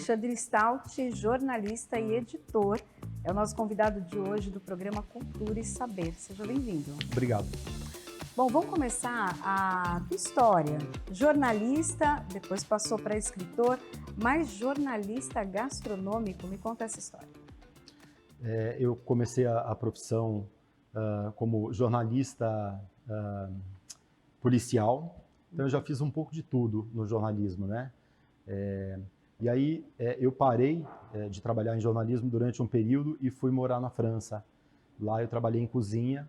Alexandre Stout, jornalista e editor, é o nosso convidado de hoje do programa Cultura e Saber. Seja bem-vindo. Obrigado. Bom, vamos começar a tua história. Jornalista, depois passou para escritor, mas jornalista gastronômico. Me conta essa história. Eu comecei a profissão como jornalista policial, então eu já fiz um pouco de tudo no jornalismo, né? E aí eu parei de trabalhar em jornalismo durante um período e fui morar na França. Lá eu trabalhei em cozinha,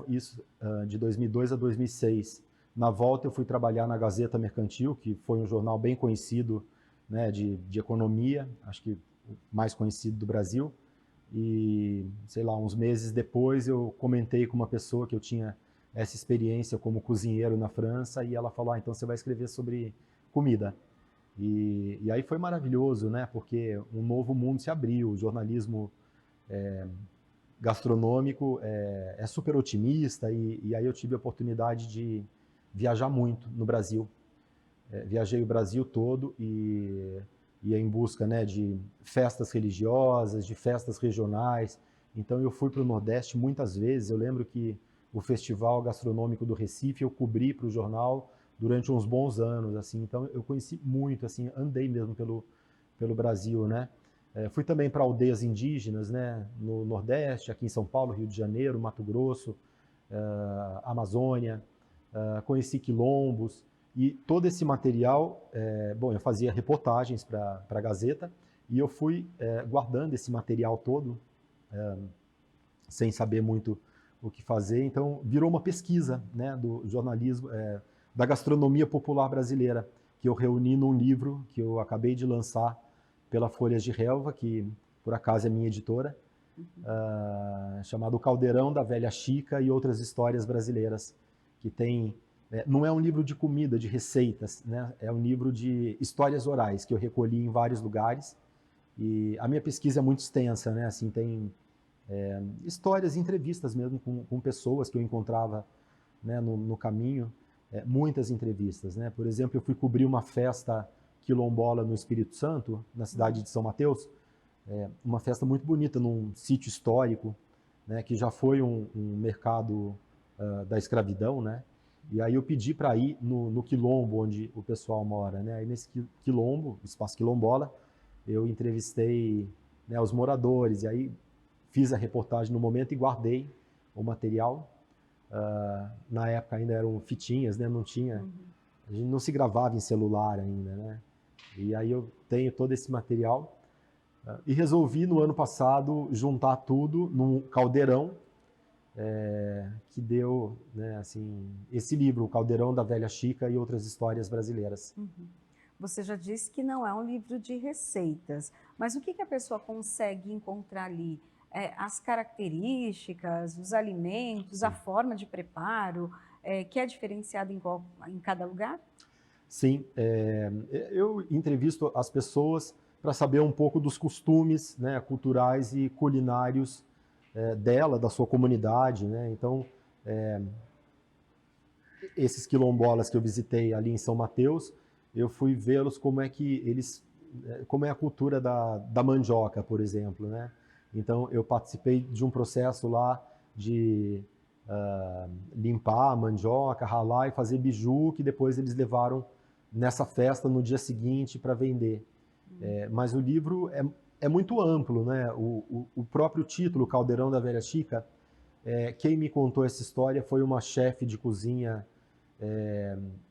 isso de 2002 a 2006. Na volta eu fui trabalhar na Gazeta Mercantil, que foi um jornal bem conhecido, né, de economia, acho que o mais conhecido do Brasil. E, sei lá, uns meses depois eu comentei com uma pessoa que eu tinha essa experiência como cozinheiro na França e ela falou, então você vai escrever sobre comida. E aí foi maravilhoso, né? Porque um novo mundo se abriu, o jornalismo gastronômico é super otimista e aí eu tive a oportunidade de viajar muito no Brasil. Viajei o Brasil todo e em busca, né, de festas religiosas, de festas regionais. Então eu fui para o Nordeste muitas vezes. Eu lembro que o Festival Gastronômico do Recife eu cobri para o jornal durante uns bons anos, assim. Então eu conheci muito, assim, andei mesmo pelo Brasil, né? Fui também para aldeias indígenas, né, no Nordeste, aqui em São Paulo, Rio de Janeiro, Mato Grosso, Amazônia, conheci quilombos. E todo esse material, bom, eu fazia reportagens para a Gazeta e eu fui guardando esse material todo, sem saber muito o que fazer. Então, virou uma pesquisa, né, do jornalismo, da gastronomia popular brasileira, que eu reuni num livro que eu acabei de lançar pela Folhas de Relva, que por acaso é minha editora, chamado Caldeirão da Velha Chica e Outras Histórias Brasileiras, que tem... não é um livro de comida, de receitas, né? É um livro de histórias orais que eu recolhi em vários lugares. E a minha pesquisa é muito extensa, né? Assim, tem histórias, entrevistas mesmo com pessoas que eu encontrava, né, no caminho. Muitas entrevistas, né? Por exemplo, eu fui cobrir uma festa quilombola no Espírito Santo, na cidade de São Mateus. Uma festa muito bonita, num sítio histórico, né? Que já foi um mercado da escravidão, né? E aí eu pedi para ir no quilombo onde o pessoal mora, né? Aí nesse quilombo, espaço quilombola, eu entrevistei, né, os moradores, e aí fiz a reportagem no momento e guardei o material. Na época ainda eram fitinhas, né? Não tinha, a gente não se gravava em celular ainda, né? E aí eu tenho todo esse material e resolvi no ano passado juntar tudo num caldeirão, que deu, né, assim, esse livro, O Caldeirão da Velha Chica e Outras Histórias Brasileiras. Você já disse que não é um livro de receitas, mas o que a pessoa consegue encontrar ali? As características, os alimentos, Sim. A forma de preparo, que é diferenciado em cada lugar? Sim, eu entrevisto as pessoas para saber um pouco dos costumes, né, culturais e culinários dela, da sua comunidade, né? Então, esses quilombolas que eu visitei ali em São Mateus, eu fui vê-los como é que eles, como é a cultura da mandioca, por exemplo, né? Então, eu participei de um processo lá de limpar a mandioca, ralar e fazer biju, que depois eles levaram nessa festa no dia seguinte para vender. Mas o livro é muito amplo, né? O próprio título, Caldeirão da Velha Chica, quem me contou essa história foi uma chefe de cozinha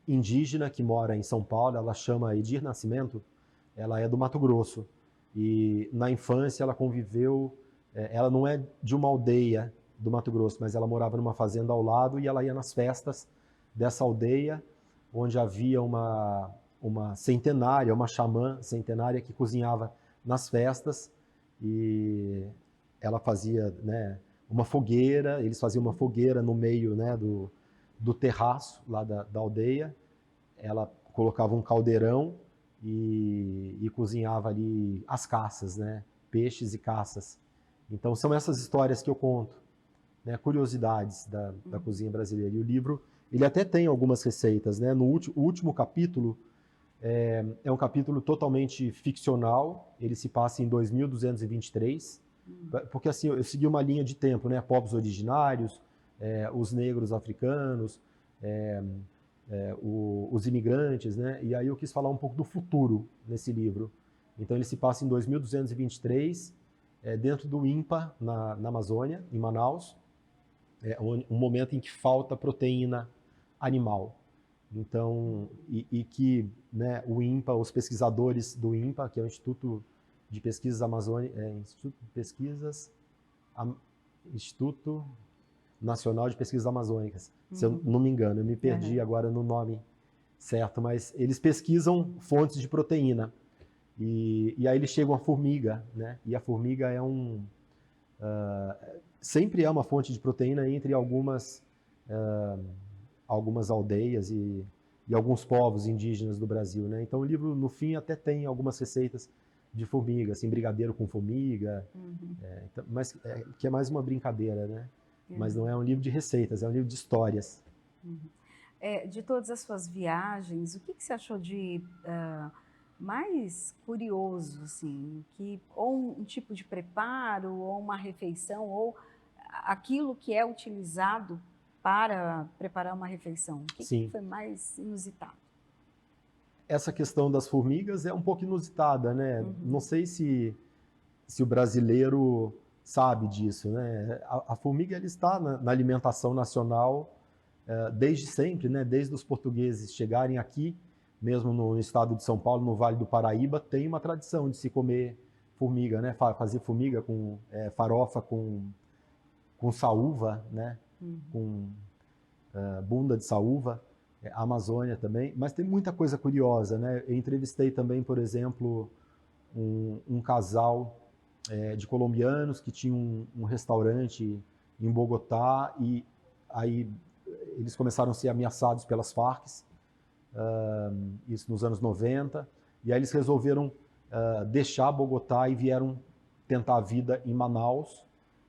indígena que mora em São Paulo. Ela chama Edir Nascimento, ela é do Mato Grosso. E na infância ela conviveu, ela não é de uma aldeia do Mato Grosso, mas ela morava numa fazenda ao lado e ela ia nas festas dessa aldeia, onde havia uma centenária, uma xamã centenária que cozinhava nas festas, e ela fazia, né, uma fogueira, eles faziam uma fogueira no meio, né, do terraço lá da aldeia. Ela colocava um caldeirão e cozinhava ali as caças, né, peixes e caças. Então são essas histórias que eu conto, né, curiosidades da cozinha brasileira. E o livro, ele até tem algumas receitas, né? No último capítulo, É um capítulo totalmente ficcional, ele se passa em 2223, porque assim, eu segui uma linha de tempo, né? Povos originários, os negros africanos, os imigrantes, né? E aí eu quis falar um pouco do futuro nesse livro. Então ele se passa em 2223, dentro do INPA, na Amazônia, em Manaus, um momento em que falta proteína animal. Então, e que, né, o INPA, os pesquisadores do INPA, que é o Instituto de Pesquisas Amazônicas, Instituto Nacional de Pesquisas Amazônicas, se eu não me engano, eu me perdi agora no nome certo, mas eles pesquisam fontes de proteína. E aí eles chegam à formiga, né? E a formiga sempre é uma fonte de proteína entre algumas aldeias e alguns povos indígenas do Brasil, né? Então o livro, no fim, até tem algumas receitas de formiga, assim, brigadeiro com formiga, mas que é mais uma brincadeira, né? Mas não é um livro de receitas, é um livro de histórias. De todas as suas viagens, o que você achou de mais curioso, assim, ou um tipo de preparo, ou uma refeição, ou aquilo que é utilizado para preparar uma refeição? O que foi mais inusitado? Essa questão das formigas é um pouco inusitada, né? Não sei se o brasileiro sabe disso, né? A formiga ela está na alimentação nacional desde sempre, né? Desde os portugueses chegarem aqui, mesmo no estado de São Paulo, no Vale do Paraíba, tem uma tradição de se comer formiga, né? Fazer formiga com farofa com saúva, né? Com bunda de saúva, a Amazônia também, mas tem muita coisa curiosa, né? Eu entrevistei também, por exemplo, um casal de colombianos que tinha um restaurante em Bogotá e aí eles começaram a ser ameaçados pelas Farc, isso nos anos 90, e aí eles resolveram deixar Bogotá e vieram tentar a vida em Manaus,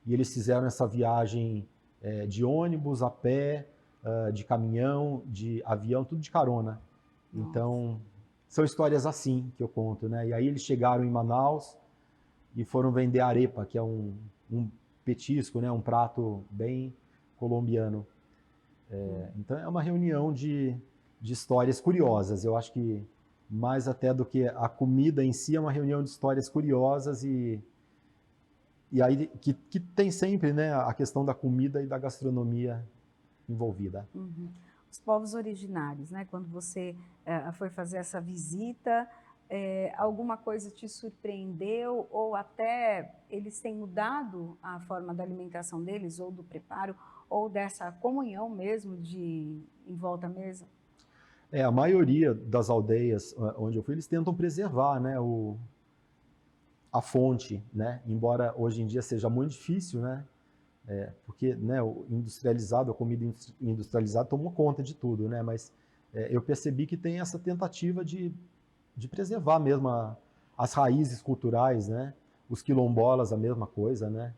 e eles fizeram essa viagem de ônibus, a pé, de caminhão, de avião, tudo de carona. Nossa. Então, são histórias assim que eu conto, né? E aí eles chegaram em Manaus e foram vender arepa, que é um petisco, né? Um prato bem colombiano. Então, é uma reunião de histórias curiosas. Eu acho que mais até do que a comida em si, é uma reunião de histórias curiosas e aí que tem sempre, né, a questão da comida e da gastronomia envolvida. Os povos originários, né? Quando você foi fazer essa visita, alguma coisa te surpreendeu ou até eles têm mudado a forma da alimentação deles ou do preparo ou dessa comunhão mesmo em volta à mesa? A maioria das aldeias onde eu fui, eles tentam preservar, né, a fonte, né? Embora hoje em dia seja muito difícil, né? Porque, né, o industrializado, a comida industrializada tomou conta de tudo, né? Mas eu percebi que tem essa tentativa de preservar mesmo as raízes culturais, né? Os quilombolas, a mesma coisa, né?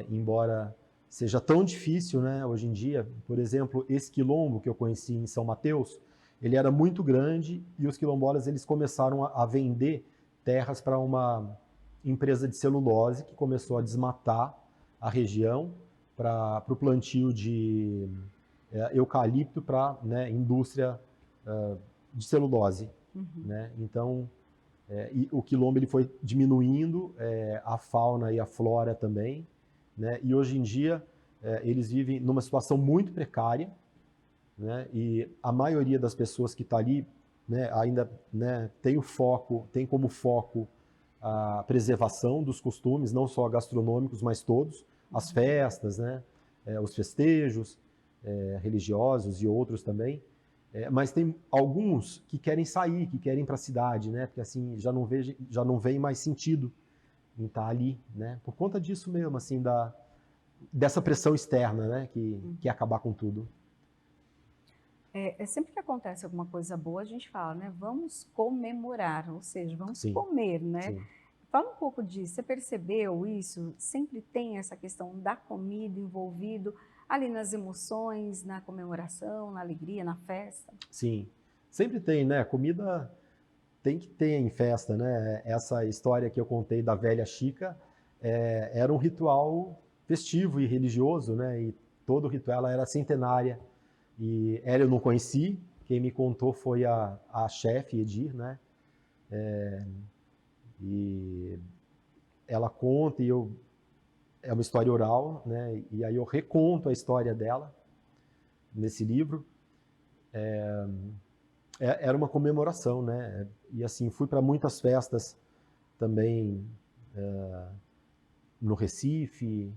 Embora seja tão difícil, né, hoje em dia, por exemplo, esse quilombo que eu conheci em São Mateus, ele era muito grande e os quilombolas eles começaram a vender terras para uma empresa de celulose que começou a desmatar a região para o plantio de eucalipto para, né, indústria de celulose. Né? Então, e o quilombo ele foi diminuindo, a fauna e a flora também, né? E hoje em dia eles vivem numa situação muito precária, né? E a maioria das pessoas que está ali, né, ainda, né, tem como foco a preservação dos costumes, não só gastronômicos, mas todos, as festas, né, os festejos religiosos e outros também. Mas tem alguns que querem sair, que querem ir para a cidade, né, porque assim já não vem mais sentido em estar ali, né, por conta disso mesmo, assim, dessa pressão externa, né, que quer acabar com tudo. Sempre que acontece alguma coisa boa, a gente fala, né? Vamos comemorar, ou seja, vamos Sim, comer, né? sim. Fala um pouco disso. Você percebeu isso? Sempre tem essa questão da comida envolvido ali nas emoções, na comemoração, na alegria, na festa? Sim, sempre tem, né? Comida tem que ter em festa, né? Essa história que eu contei da velha Chica era um ritual festivo e religioso, né? E todo o ritual ela era centenária. E ela eu não conheci, quem me contou foi a chefe, Edir, né? E ela conta e é uma história oral, né? E aí eu reconto a história dela nesse livro. Era uma comemoração, né? E assim, fui para muitas festas também no Recife,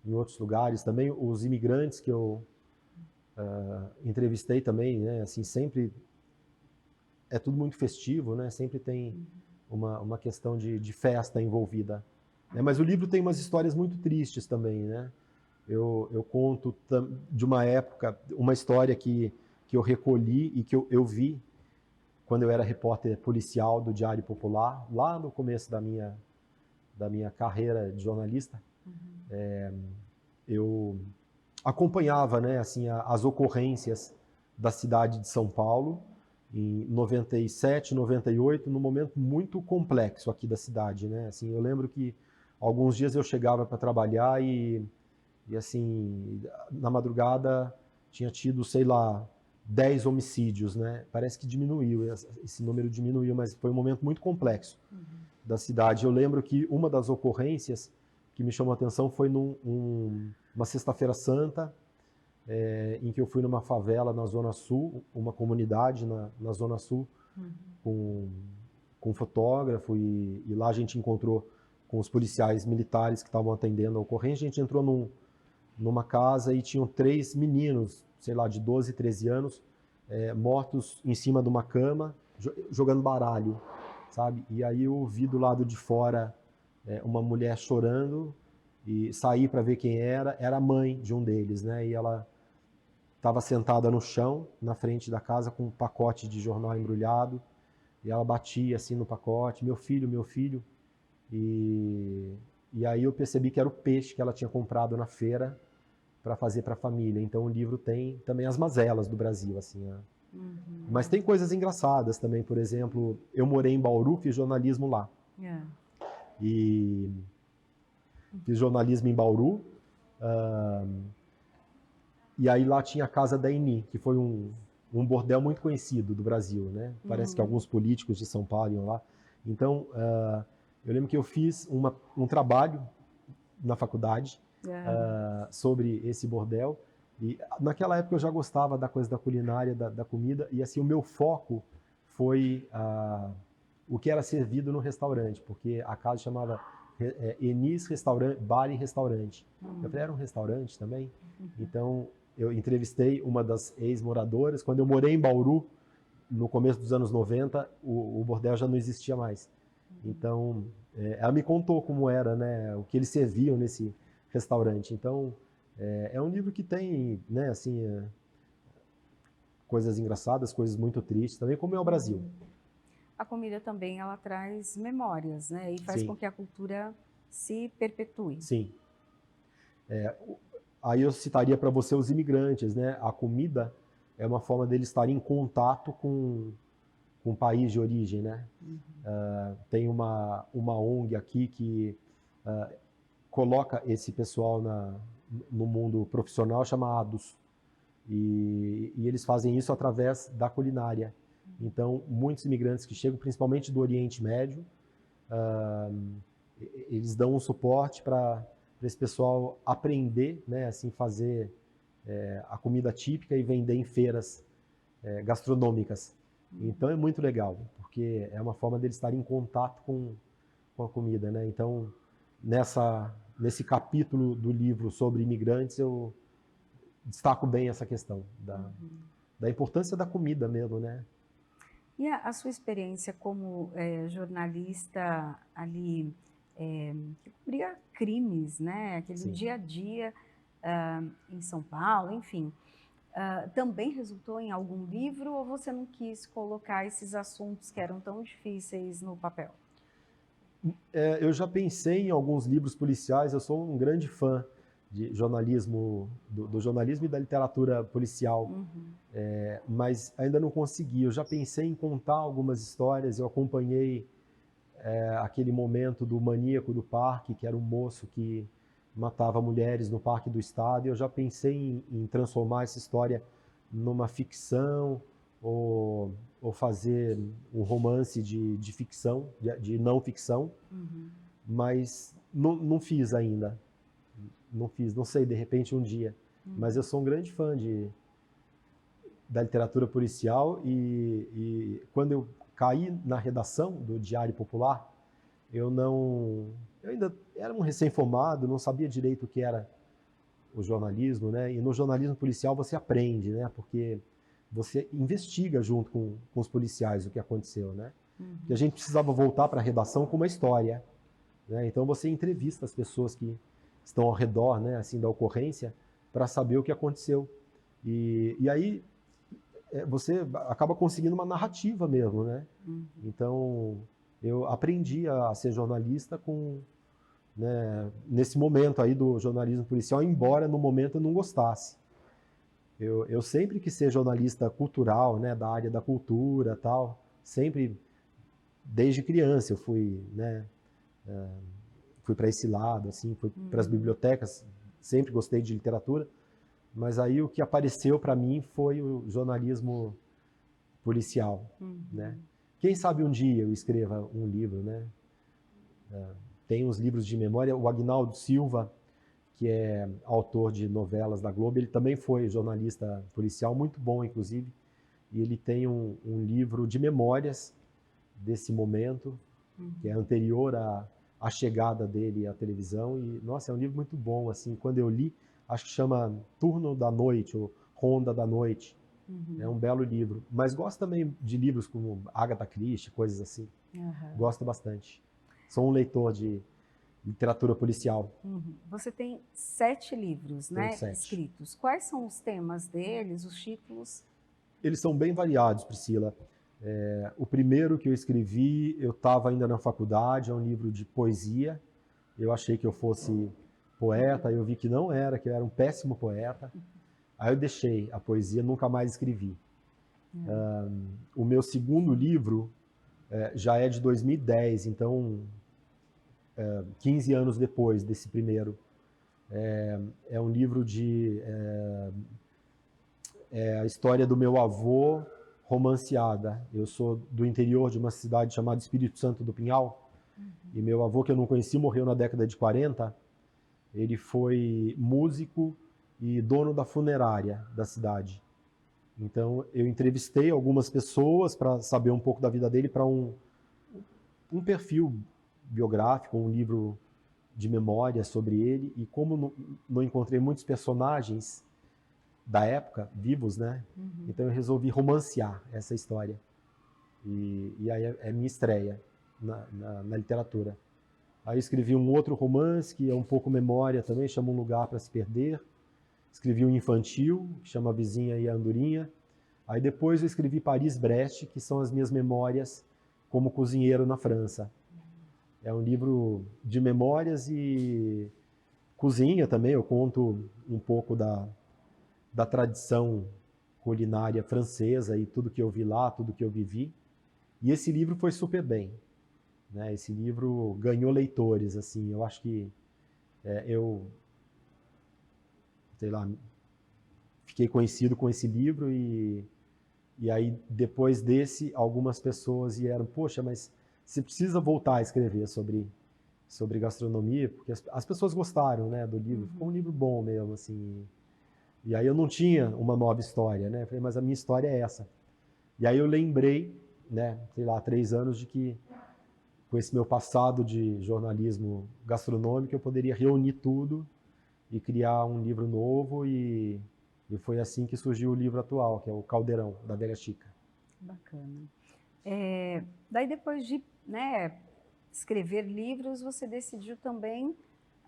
em outros lugares também. Os imigrantes que eu entrevistei também, né? Assim, sempre é tudo muito festivo, né? Sempre tem uma questão de festa envolvida. Né? Mas o livro tem umas histórias muito tristes também, né? Eu conto de uma época, uma história que eu recolhi e que eu vi quando eu era repórter policial do Diário Popular, lá no começo da minha carreira de jornalista. Eu acompanhava, né, assim, as ocorrências da cidade de São Paulo em 97, 98, num momento muito complexo aqui da cidade, né? Assim, eu lembro que alguns dias eu chegava para trabalhar e assim, na madrugada tinha tido, sei lá, 10 homicídios, né? Parece que diminuiu, esse número diminuiu, mas foi um momento muito complexo da cidade. Eu lembro que uma das ocorrências que me chamou a atenção foi uma sexta-feira santa, em que eu fui numa favela na Zona Sul, uma comunidade na Zona Sul, com um fotógrafo, e lá a gente encontrou com os policiais militares que estavam atendendo a ocorrência. A gente entrou numa casa e tinham 3 meninos, sei lá, de 12, 13 anos, mortos em cima de uma cama, jogando baralho, sabe? E aí eu vi do lado de fora uma mulher chorando e saí para ver quem era a mãe de um deles, né? E ela estava sentada no chão, na frente da casa, com um pacote de jornal embrulhado, e ela batia assim no pacote, meu filho, meu filho. E aí eu percebi que era o peixe que ela tinha comprado na feira para fazer para a família. Então o livro tem também as mazelas do Brasil, assim. Mas tem coisas engraçadas também. Por exemplo, eu morei em Bauru, fiz jornalismo lá. E fiz jornalismo em Bauru. E aí lá tinha a Casa da Eni, que foi um bordel muito conhecido do Brasil, né? Parece que alguns políticos de São Paulo iam lá. Então, eu lembro que eu fiz um trabalho na faculdade sobre esse bordel. E naquela época eu já gostava da coisa da culinária, da comida, e assim o meu foco foi o que era servido no restaurante, porque a casa chamava Enis Restaurante, Bar e Restaurante. Eu falei, era um restaurante também? Então eu entrevistei uma das ex-moradoras. Quando eu morei em Bauru, no começo dos anos 90, o bordel já não existia mais. Então ela me contou como era, né, o que eles serviam nesse restaurante. Então é um livro que tem, né, assim, coisas engraçadas, coisas muito tristes também, como é o Brasil. A comida também, ela traz memórias, né, e faz com Sim. que a cultura se perpetue. Sim. Aí eu citaria para você os imigrantes, né? A comida é uma forma deles estarem em contato com o país de origem, né? Tem uma ONG aqui que coloca esse pessoal no mundo profissional, chama ADUS. E eles fazem isso através da culinária. Então, muitos imigrantes que chegam, principalmente do Oriente Médio, eles dão um suporte para esse pessoal aprender, né, assim, fazer a comida típica e vender em feiras gastronômicas. Então é muito legal, porque é uma forma deles estarem em contato com a comida, né? Então, nesse capítulo do livro sobre imigrantes, eu destaco bem essa questão da importância da comida mesmo, né? E a sua experiência como jornalista ali, que cobria crimes, né? Aquele Sim. dia a dia em São Paulo, enfim, também resultou em algum livro ou você não quis colocar esses assuntos que eram tão difíceis no papel? Eu já pensei em alguns livros policiais, eu sou um grande fã de jornalismo, do jornalismo e da literatura policial, mas ainda não consegui. Eu já pensei em contar algumas histórias, eu acompanhei aquele momento do maníaco do parque, que era um moço que matava mulheres no Parque do Estado, e eu já pensei em transformar essa história numa ficção, ou fazer um romance de ficção, de não ficção, mas não fiz ainda. Não fiz, não sei, de repente um dia. Mas eu sou um grande fã da literatura policial e quando eu caí na redação do Diário Popular, eu ainda era um recém-formado, não sabia direito o que era o jornalismo, né? E no jornalismo policial você aprende, né? Porque você investiga junto com os policiais o que aconteceu, né? Porque a gente precisava voltar para a redação com uma história, né? Então você entrevista as pessoas que estão ao redor, né, assim, da ocorrência, para saber o que aconteceu. E aí você acaba conseguindo uma narrativa mesmo, né? Então eu aprendi a ser jornalista né, nesse momento aí do jornalismo policial, embora no momento eu não gostasse. Eu sempre quis ser jornalista cultural, né, da área da cultura, tal. Sempre, desde criança, eu fui, né, fui para esse lado, assim, fui para as bibliotecas, sempre gostei de literatura, mas aí o que apareceu para mim foi o jornalismo policial, né? Quem sabe um dia eu escreva um livro, né? Tem uns livros de memória, o Agnaldo Silva, que é autor de novelas da Globo, ele também foi jornalista policial, muito bom, inclusive, e ele tem um livro de memórias desse momento, que é anterior à chegada dele à televisão, e, nossa, é um livro muito bom, assim, quando eu li, acho que chama Turno da Noite, ou Ronda da Noite, é um belo livro, mas gosto também de livros como Agatha Christie, coisas assim, gosto bastante. Sou um leitor de literatura policial. Você tem 7 livros, Tenho né, 7. escritos. Quais são os temas deles, os títulos? Eles são bem variados, Priscila. O primeiro que eu escrevi, eu estava ainda na faculdade, é um livro de poesia. Eu achei que eu fosse poeta, eu vi que não era, que eu era um péssimo poeta. Aí eu deixei a poesia, nunca mais escrevi. O meu segundo livro já é de 2010, então 15 anos depois desse primeiro. É um livro a história do meu avô romanceada. Eu sou do interior de uma cidade chamada Espírito Santo do Pinhal, e meu avô, que eu não conheci, morreu na década de 40. Ele foi músico e dono da funerária da cidade. Então eu entrevistei algumas pessoas para saber um pouco da vida dele, para um perfil biográfico, um livro de memória sobre ele, e como não encontrei muitos personagens da época vivos, né? Então eu resolvi romancear essa história. E aí é minha estreia na literatura. Aí eu escrevi um outro romance, que é um pouco memória também, chama Um Lugar para Se Perder. Escrevi um infantil, que chama A Vizinha e a Andorinha. Aí depois eu escrevi Paris-Brest, que são as minhas memórias como cozinheiro na França. É um livro de memórias e cozinha também. Eu conto um pouco da tradição culinária francesa e tudo que eu vi lá, tudo que eu vivi. E esse livro foi super bem, né? Esse livro ganhou leitores, assim. Eu acho que sei lá, fiquei conhecido com esse livro e aí depois desse algumas pessoas vieram, poxa, mas você precisa voltar a escrever sobre gastronomia, porque as pessoas gostaram, né, do livro. Ficou um livro bom mesmo, assim. E aí eu não tinha uma nova história, né? Falei, mas a minha história é essa. E aí eu lembrei, né, sei lá, 3 anos, de que com esse meu passado de jornalismo gastronômico eu poderia reunir tudo e criar um livro novo, e foi assim que surgiu o livro atual, que é o Caldeirão, da Velha Chica. Bacana. Daí depois de, né, escrever livros, você decidiu também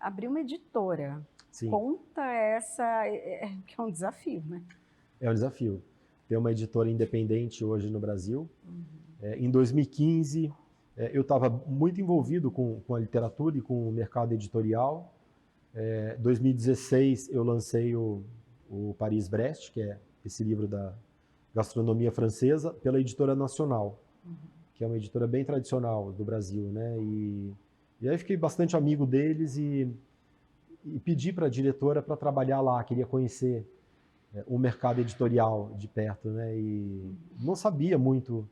abrir uma editora. Sim. Conta que é um desafio, né? É um desafio. Ter uma editora independente hoje no Brasil. Em 2015, eu estava muito envolvido com a literatura e com o mercado editorial. 2016 eu lancei o Paris-Brest, que é esse livro da gastronomia francesa, pela Editora Nacional, que é uma editora bem tradicional do Brasil, né? E aí fiquei bastante amigo deles e pedi para a diretora para trabalhar lá, queria conhecer o mercado editorial de perto, né? E não sabia muito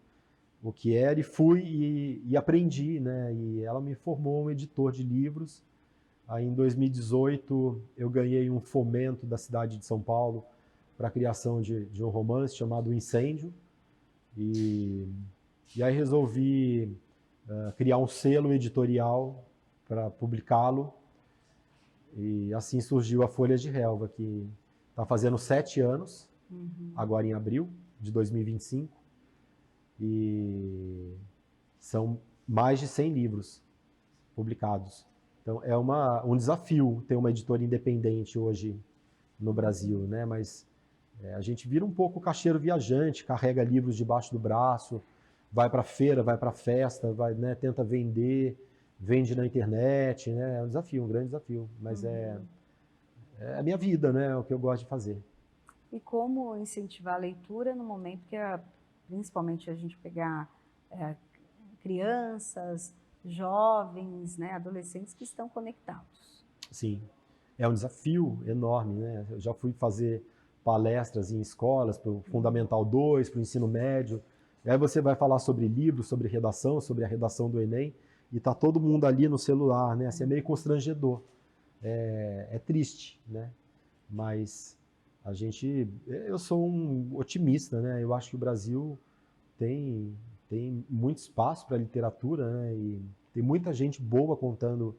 o que era e fui e aprendi, né? E ela me formou um editor de livros. Aí em 2018 eu ganhei um fomento da cidade de São Paulo para a criação de um romance chamado O Incêndio. E aí resolvi criar um selo editorial para publicá-lo. E assim surgiu a Folhas de Relva, que está fazendo 7 anos, agora em abril de 2025. E são mais de 100 livros publicados. Então é um desafio ter uma editora independente hoje no Brasil, né? Mas a gente vira um pouco caixeiro viajante, carrega livros debaixo do braço, vai para feira, vai para festa, vai, né, tenta vender, vende na internet, né? É um desafio, um grande desafio, mas é a minha vida, né? É o que eu gosto de fazer. E como incentivar a leitura no momento que, principalmente, a gente pegar crianças, jovens, né, adolescentes que estão conectados? Sim, é um desafio enorme, né? Eu já fui fazer palestras em escolas, para o Fundamental 2, para o ensino médio. E aí você vai falar sobre livros, sobre redação, sobre a redação do Enem, e tá todo mundo ali no celular, né? Assim, é meio constrangedor. É triste, né? Mas eu sou um otimista, né? Eu acho que o Brasil tem muito espaço para literatura, né? E tem muita gente boa contando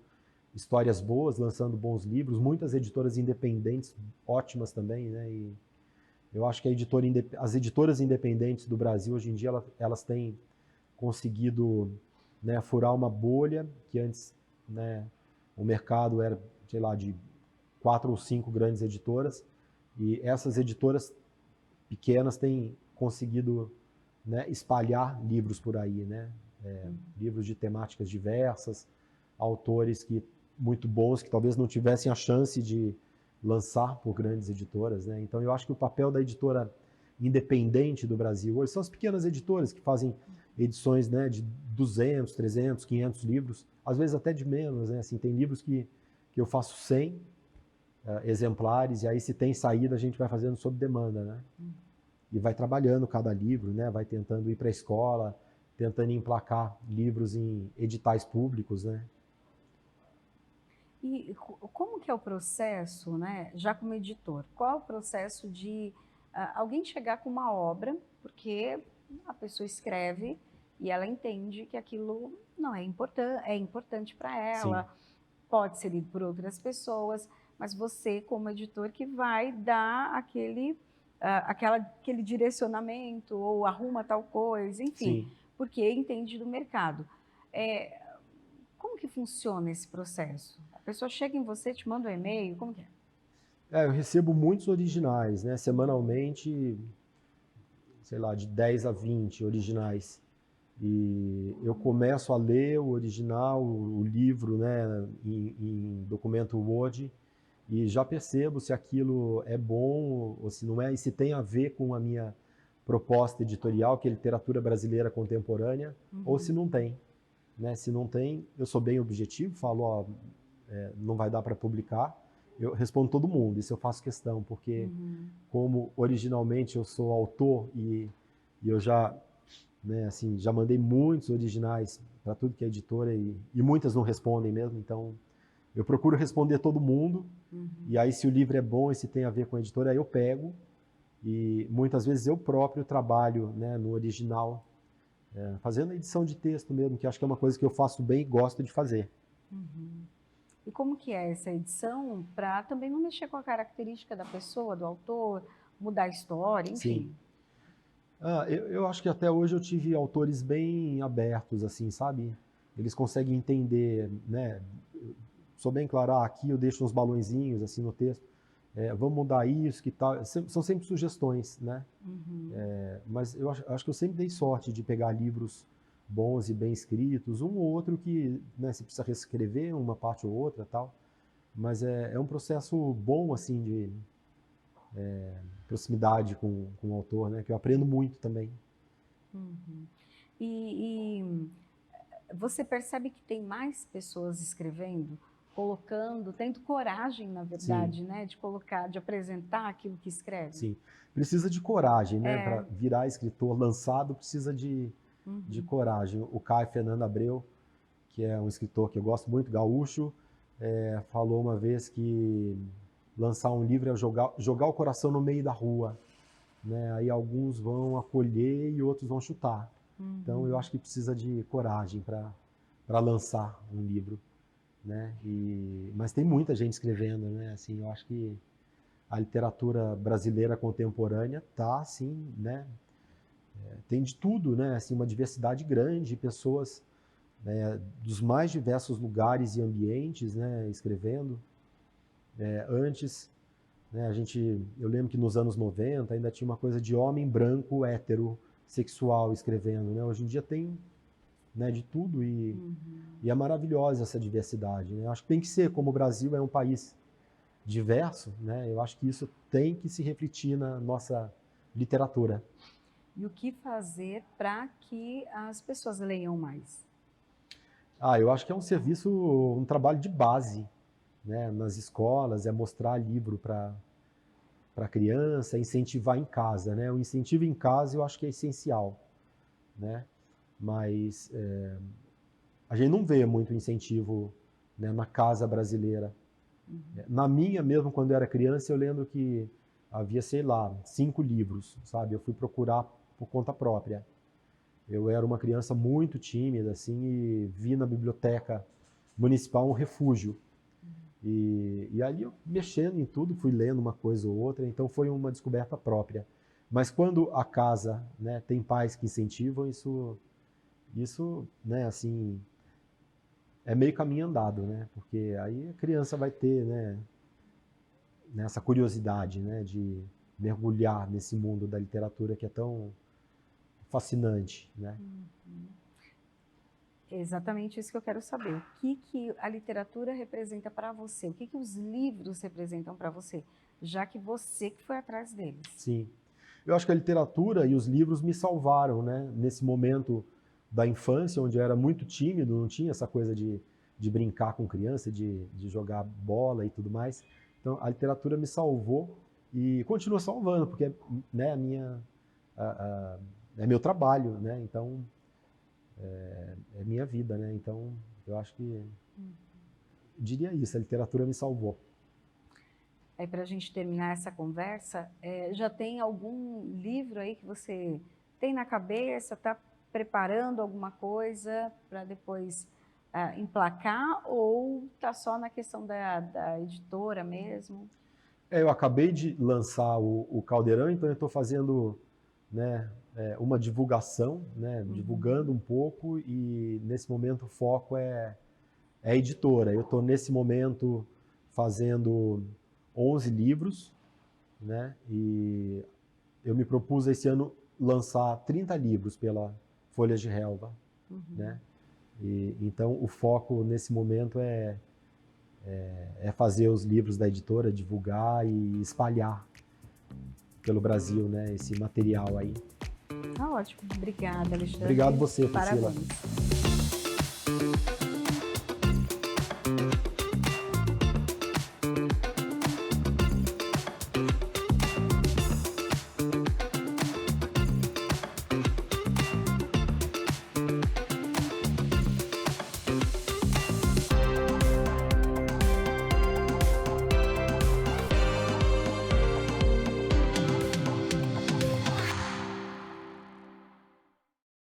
histórias boas, lançando bons livros, muitas editoras independentes ótimas também, né? E eu acho que as editoras independentes do Brasil hoje em dia elas têm conseguido, né, furar uma bolha que antes, né, o mercado era, sei lá, de 4 ou 5 grandes editoras, e essas editoras pequenas têm conseguido, né, espalhar livros por aí, né? Livros de temáticas diversas, autores muito bons que talvez não tivessem a chance de lançar por grandes editoras, né? Então eu acho que o papel da editora independente do Brasil hoje são as pequenas editoras que fazem edições, né, de 200, 300, 500 livros, às vezes até de menos, né? Assim, tem livros que eu faço 100 exemplares, e aí se tem saída a gente vai fazendo sob demanda, né? E vai trabalhando cada livro, né? Vai tentando ir para a escola, tentando emplacar livros em editais públicos, né? E como que é o processo, né, já como editor? Qual é o processo de alguém chegar com uma obra, porque a pessoa escreve e ela entende que aquilo não é importante para Sim. ela, pode ser lido por outras pessoas, mas você, como editor, que vai dar aquele direcionamento, ou arruma tal coisa, enfim, Sim. porque entende do mercado. Como que funciona esse processo? A pessoa chega em você, te manda um e-mail, como que é? Eu recebo muitos originais, né? Semanalmente, sei lá, de 10 a 20 originais. E eu começo a ler o original, o livro, né, em documento Word, e já percebo se aquilo é bom ou se não é, e se tem a ver com a minha proposta editorial, que é literatura brasileira contemporânea, ou se não tem, né? Se não tem, eu sou bem objetivo, falo, ó, não vai dar para publicar. Eu respondo todo mundo, isso eu faço questão, porque como originalmente eu sou autor e eu já, né, assim, já mandei muitos originais para tudo que é editora e muitas não respondem mesmo, então eu procuro responder todo mundo, e aí se o livro é bom e se tem a ver com a editora, aí eu pego, e muitas vezes eu próprio trabalho, né, no original, fazendo edição de texto mesmo, que acho que é uma coisa que eu faço bem e gosto de fazer. E como que é essa edição para também não mexer com a característica da pessoa, do autor, mudar a história, Sim. enfim? Eu acho que até hoje eu tive autores bem abertos, assim, sabe? Eles conseguem entender, né? Sou bem claro, aqui eu deixo uns balõezinhos assim no texto, vamos mudar isso, que tal. São sempre sugestões, né? Mas eu acho que eu sempre dei sorte de pegar livros bons e bem escritos, um ou outro que, né, você precisa reescrever uma parte ou outra, tal. mas é um processo bom, assim, de proximidade com o autor, né? Que eu aprendo muito também. Uhum. E você percebe que tem mais pessoas escrevendo, colocando, tendo coragem, na Sim, verdade, né, de colocar, de apresentar aquilo que escreve? sim. Precisa de coragem, né? Para É. virar escritor lançado, precisa de Uhum. coragem. O Caio Fernando Abreu, que é um escritor que eu gosto muito, gaúcho, falou uma vez que lançar um livro é jogar o coração no meio da rua, né? Aí alguns vão acolher e outros vão chutar. Então eu Uhum. acho que precisa de coragem para lançar um livro, né? Mas tem muita gente escrevendo, né? Assim, eu acho que a literatura brasileira contemporânea tá assim, né? Tem de tudo, né? Assim, uma diversidade grande, pessoas, né, dos mais diversos lugares e ambientes, né, escrevendo. Antes, né, eu lembro que nos anos 90 ainda tinha uma coisa de homem branco, hétero, sexual escrevendo, né? Hoje em dia tem, né, de tudo Uhum. e é maravilhosa essa diversidade, né? Eu acho que tem que ser, como o Brasil é um país diverso, né? Eu acho que isso tem que se refletir na nossa literatura. E o que fazer para que as pessoas leiam mais? Eu acho que é um serviço, um trabalho de base, né, nas escolas, é mostrar livro para a criança, incentivar em casa, né? O incentivo em casa eu acho que é essencial, né? Mas a gente não vê muito incentivo, né, na casa brasileira. Uhum. Na minha mesmo, quando eu era criança, eu lembro que havia, sei lá, 5 livros, sabe? Eu fui procurar por conta própria. Eu era uma criança muito tímida, assim, e vi na biblioteca municipal um refúgio. E ali eu mexendo em tudo, fui lendo uma coisa ou outra, então foi uma descoberta própria. Mas quando a casa, né, tem pais que incentivam, isso, né, assim, é meio caminho andado, né? Porque aí a criança vai ter, né, essa curiosidade, né, de mergulhar nesse mundo da literatura que é tão fascinante, né? Uhum. É exatamente isso que eu quero saber. O que que a literatura representa para você? O que que os livros representam para você? Já que você que foi atrás deles. Sim. Eu acho que a literatura e os livros me salvaram, né? Nesse momento da infância, onde eu era muito tímido, não tinha essa coisa de brincar com criança, de jogar bola e tudo mais. Então, a literatura me salvou e continua salvando, porque, né, a, a, é meu trabalho, né? Então, é minha vida, né? Então, eu acho que diria isso, a literatura me salvou. Aí, para a gente terminar essa conversa, já tem algum livro aí que você tem na cabeça, está preparando alguma coisa para depois emplacar, ou está só na questão da editora mesmo? Eu acabei de lançar o Caldeirão, então eu estou fazendo, né, uma divulgação, né, divulgando Uhum. um pouco e nesse momento o foco é a editora. Eu estou nesse momento fazendo 11 livros, né, e eu me propus esse ano lançar 30 livros pela Folhas de Relva, Uhum. né, e então o foco nesse momento é fazer os livros da editora, divulgar e espalhar pelo Brasil, né, esse material aí. Tá ótimo. Obrigada, Obrigado Alexandre. você, Priscila. Parabéns.